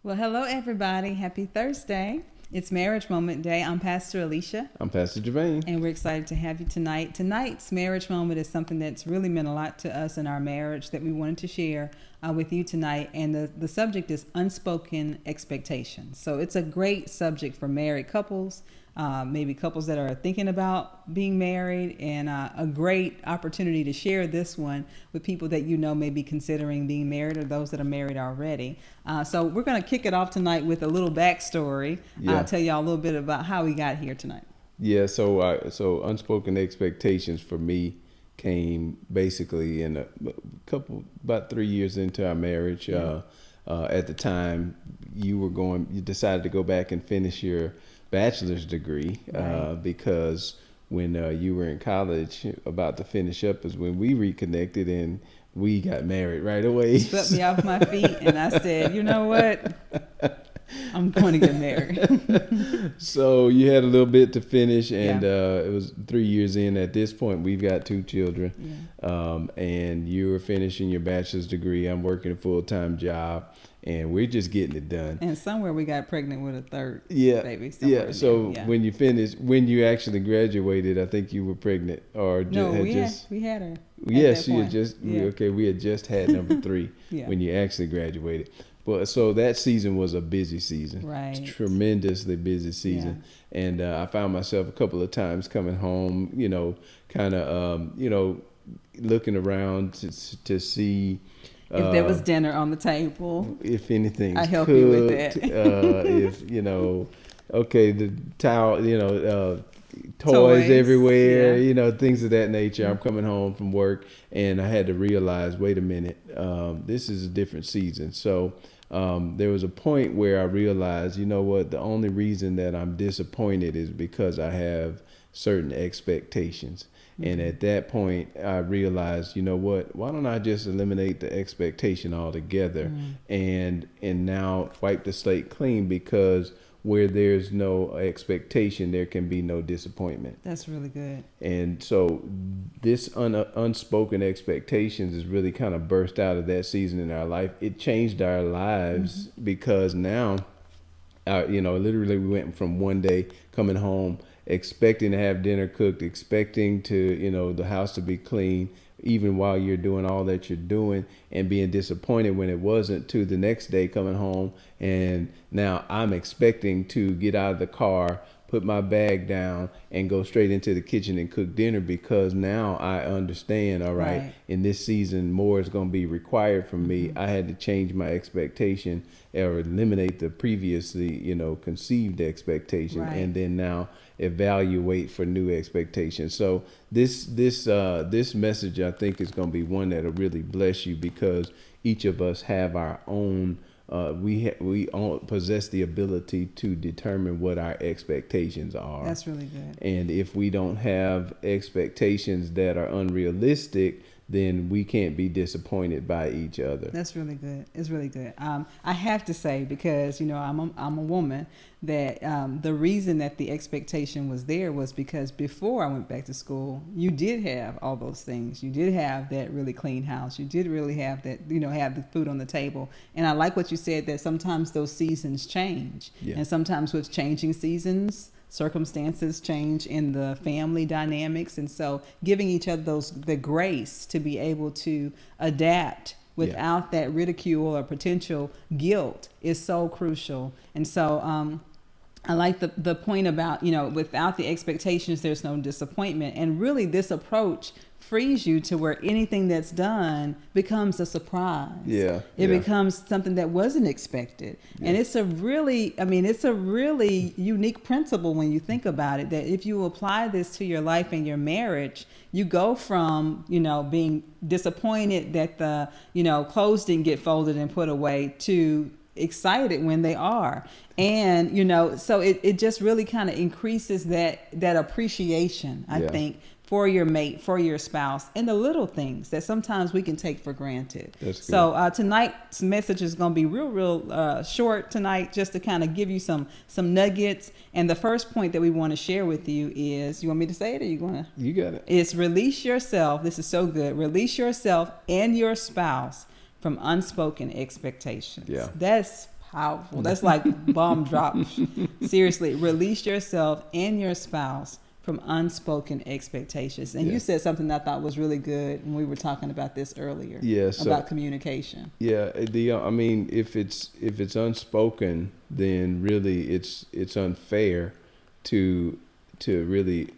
Well, hello, everybody. Happy Thursday. It's Marriage Moment Day. I'm Pastor Alicia. I'm Pastor Jermaine. And we're excited to have you tonight. Tonight's Marriage Moment is something that's really meant a lot to us in our marriage that we wanted to share with you tonight. And the subject is unspoken expectations. So it's a great subject for married couples, maybe couples that are thinking about being married, and a great opportunity to share this one with people that you know may be considering being married or those that are married already. So we're going to kick it off tonight with a little backstory. I'll tell y'all a little bit about how we got here tonight. Yeah, so unspoken expectations for me came basically in about 3 years into our marriage. Yeah. At the time, you decided to go back and finish your bachelor's degree, Right. because when you were in college about to finish up is when we reconnected and we got married right away. Swept me off my feet, and I said, you know what? I'm going to get married. So you had a little bit to finish, and it was 3 years in. At this point, we've got 2 children, and you were finishing your bachelor's degree. I'm working a full-time job, and we're just getting it done. And somewhere we got pregnant with a third baby. Yeah. So when you finished, when you actually graduated, I think you were pregnant, or No, we had her. Yeah, she had just we had just had number 3 when you actually graduated. But so that season was a busy season, Right? Tremendously busy season, and I found myself a couple of times coming home, kind of, looking around to see If there was dinner on the table, if anything, I help you with that. If the towel, toys everywhere, things of that nature. I'm coming home from work, and I had to realize, wait a minute, this is a different season. So there was a point where I realized, you know what, the only reason that I'm disappointed is because I have certain expectations. Mm-hmm. And at that point, I realized, you know what, why don't I just eliminate the expectation altogether, and now wipe the slate clean, because where there's no expectation, there can be no disappointment. That's really good. And so this unspoken expectations is really kind of burst out of that season in our life. It changed our lives, because now, literally we went from one day coming home, expecting to have dinner cooked, expecting to, the house to be clean, even while you're doing all that you're doing, and being disappointed when it wasn't, to the next day coming home and now I'm expecting to get out of the car, put my bag down, and go straight into the kitchen and cook dinner, because now I understand, all right, in this season more is going to be required from me. I had to change my expectation or eliminate the previously, conceived expectation, and then now evaluate for new expectations. So this message, I think, is going to be one that'll really bless you, because each of us have our own we all possess the ability to determine what our expectations are. That's really good. And if we don't have expectations that are unrealistic, then we can't be disappointed by each other. That's really good. It's really good. I have to say, because I'm a woman, that the reason that the expectation was there was because before I went back to school, you did have all those things. You did have that really clean house. You did really have that, have the food on the table. And I like what you said, that sometimes those seasons change, and sometimes with changing seasons, circumstances change in the family dynamics, and so giving each other the grace to be able to adapt without that ridicule or potential guilt is so crucial. And so I like the point about, without the expectations, there's no disappointment. And really this approach frees you to where anything that's done becomes a surprise. It becomes something that wasn't expected. And it's a really unique principle when you think about it, that if you apply this to your life and your marriage, you go from, being disappointed that the, clothes didn't get folded and put away, to excited when they are. And, so it just really kind of increases that appreciation, I think, for your mate, for your spouse, and the little things that sometimes we can take for granted. So tonight's message is going to be real short tonight, just to kind of give you some nuggets. And the first point that we want to share with you is, you want me to say it, or you going to? You got it. It's release yourself. This is so good. Release yourself and your spouse from unspoken expectations. That's powerful. That's like bomb drop. Seriously, release yourself and your spouse from unspoken expectations. And Yeah. you said something that I thought was really good when we were talking about this earlier. Yeah, so- about communication. Yeah, I mean, if it's unspoken, then really it's unfair to really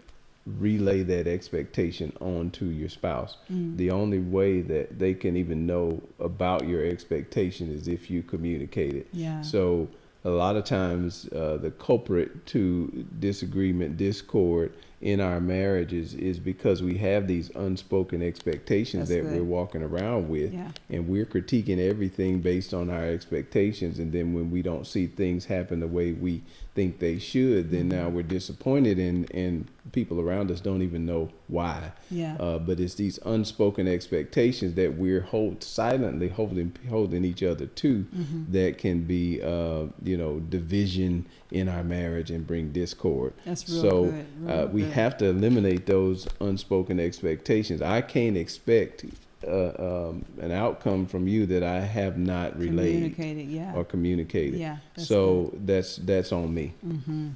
relay that expectation onto your spouse. The only way that they can even know about your expectation is if you communicate it. Yeah. So a lot of times the culprit to discord in our marriages is because we have these unspoken expectations That's that good. we're walking around with. Yeah. And we're critiquing everything based on our expectations, and then when we don't see things happen the way we think they should, then now we're disappointed, and people around us don't even know why. Yeah. But it's these unspoken expectations that we're silently holding each other to, that can be division in our marriage and bring discord. That's real So good. Real we good. have to eliminate those unspoken expectations. I can't expect an outcome from you that I have not relayed Communicated, yeah. or communicated. Yeah, that's So that's on me.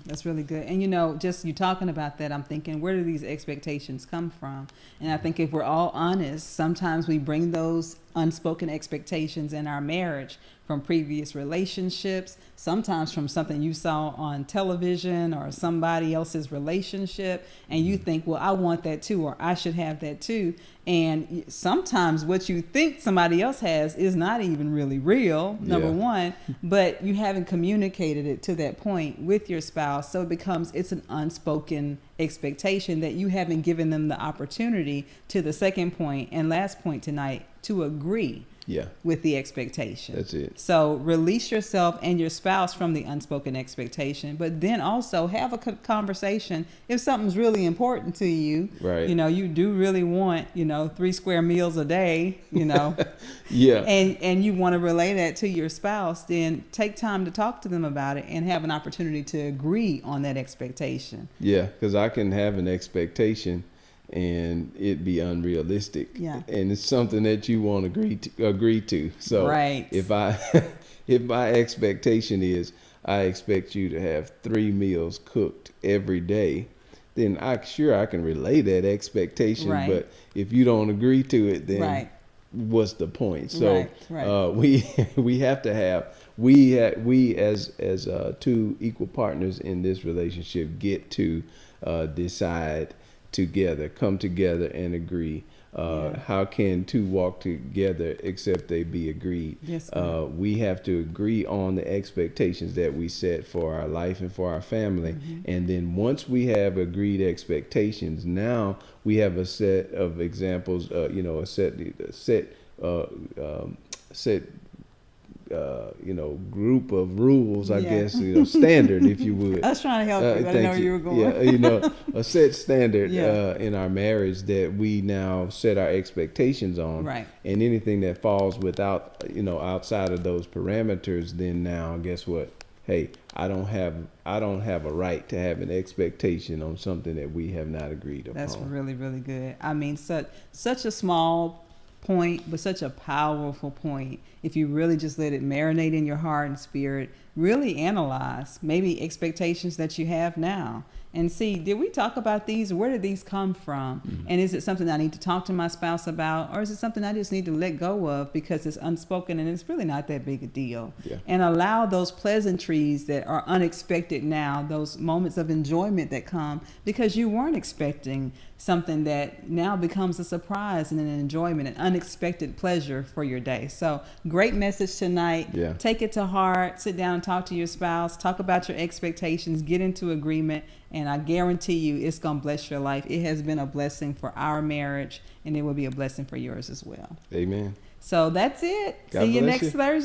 That's really good. And just you talking about that, I'm thinking, where do these expectations come from? And I think if we're all honest, sometimes we bring those unspoken expectations in our marriage from previous relationships, sometimes from something you saw on television or somebody else's relationship, and you think, well, I want that too, or I should have that too. And sometimes what you think somebody else has is not even really real, number Yeah. one, but you haven't communicated it to that point with your spouse. So it's an unspoken expectation that you haven't given them the opportunity, to the second point and last point tonight, to agree Yeah, with the expectation. that's it. So release yourself and your spouse from the unspoken expectation, but then also have a conversation if something's really important to you. Right. You do really want, 3 square meals a day, Yeah. and you want to relay that to your spouse, then take time to talk to them about it and have an opportunity to agree on that expectation. Yeah, because I can have an expectation and it be unrealistic. Yeah. And it's something that you won't agree to. So Right. if my expectation is I expect you to have 3 meals cooked every day, then I can relay that expectation. Right. But if you don't agree to it, then Right. what's the point? So Right. we have to have we as two equal partners in this relationship get to decide together, come together and agree. How can two walk together except they be agreed? Yes, We have to agree on the expectations that we set for our life and for our family. And then once we have agreed expectations, now we have a set of examples, group of rules, I Yeah. guess, standard, if you would. I was trying to help you. I didn't know where you were going. Yeah, a set standard Yeah. in our marriage that we now set our expectations on. Right. And anything that falls outside of those parameters, then now guess what? Hey, I don't have a right to have an expectation on something that we have not agreed upon. That's really, really good. I mean, such a small point, but such a powerful point. If you really just let it marinate in your heart and spirit, really analyze maybe expectations that you have now and see, did we talk about these? Where did these come from? And is it something I need to talk to my spouse about, or is it something I just need to let go of because it's unspoken and it's really not that big a deal? Yeah. And allow those pleasantries that are unexpected now, those moments of enjoyment that come because you weren't expecting something that now becomes a surprise and an enjoyment, an unexpected pleasure for your day. So great message tonight. Yeah. Take it to heart. Sit down and talk to your spouse. Talk about your expectations. Get into agreement. And I guarantee you it's going to bless your life. It has been a blessing for our marriage, and it will be a blessing for yours as well. Amen. So that's it. God See you bless next you. Thursday.